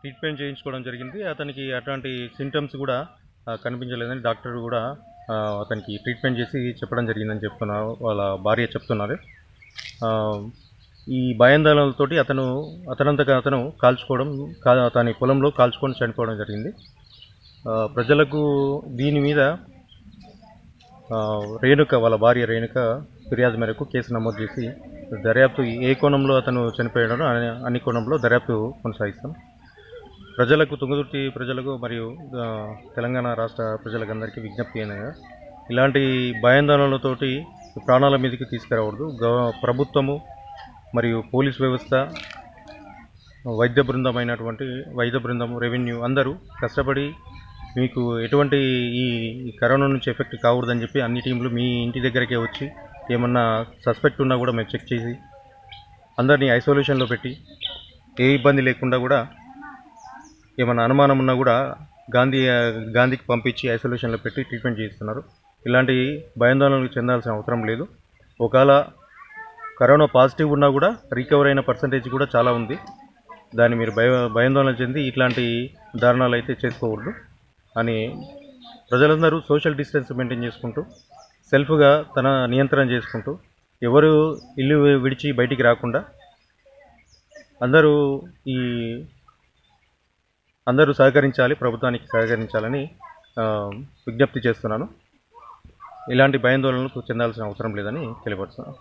Treatment చేయించుకోవడం జరిగింది. అతనికి అట్లాంటి సింటమ్స్ కూడా కనిపించలేదని డాక్టర్ కూడా అతనికి ట్రీట్మెంట్ చేసి చెప్పడం జరిగిందని చెప్తున్నారు, వాళ్ళ భార్య చెప్తున్నారు. ఈ భయాందోళనలతోటి అతనంతగా అతను కాల్చుకోవడం, అతని పొలంలో కాల్చుకొని చనిపోవడం జరిగింది. ప్రజలకు దీని మీద రేణుక, వాళ్ళ భార్య రేణుక ఫిర్యాదు మేరకు కేసు నమోదు చేసి దర్యాప్తు ఏ కోణంలో అతను చనిపోయాడో అన్ని కోణంలో దర్యాప్తు కొనసాగిస్తాం. ప్రజలకు, తుంగతుర్తి ప్రజలకు మరియు తెలంగాణ రాష్ట్ర ప్రజలకందరికీ విజ్ఞప్తి అయినగా ఇలాంటి భయాందోళనలతోటి ప్రాణాల మీదకి తీసుకురావద్దు. ప్రభుత్వము మరియు పోలీస్ వ్యవస్థ, వైద్య బృందం, రెవెన్యూ అందరూ కష్టపడి మీకు ఎటువంటి ఈ కరోనా నుంచి ఎఫెక్ట్ కాకూడదని చెప్పి అన్ని టీంలు మీ ఇంటి దగ్గరకే వచ్చి ఏమన్నా సస్పెక్ట్ ఉన్నా కూడా మేము చెక్ చేసి అందరినీ ఐసోలేషన్లో పెట్టి ఏ ఇబ్బంది లేకుండా కూడా ఏమన్నా అనుమానం ఉన్నా కూడా గాంధీకి పంపించి ఐసోలేషన్లో పెట్టి ట్రీట్మెంట్ చేస్తున్నారు. ఇలాంటి భయాందోళనకు చెందాల్సిన అవసరం లేదు. ఒకవేళ కరోనా పాజిటివ్ ఉన్నా కూడా రికవర్ అయిన పర్సంటేజ్ కూడా చాలా ఉంది. దాన్ని మీరు భయాందోళన చెంది ఇట్లాంటి దారుణాలు అయితే చేసుకోకూడదు అని ప్రజలందరూ సోషల్ డిస్టెన్స్ మెయింటైన్ చేసుకుంటూ, సెల్ఫ్గా తన నియంత్రణ చేసుకుంటూ, ఎవరు ఇల్లు విడిచి బయటికి రాకుండా అందరూ సహకరించాలి, ప్రభుత్వానికి సహకరించాలని విజ్ఞప్తి చేస్తున్నాను. ఇలాంటి భయాందోళనలకు చెందాల్సిన అవసరం లేదని తెలియపరుస్తున్నాను.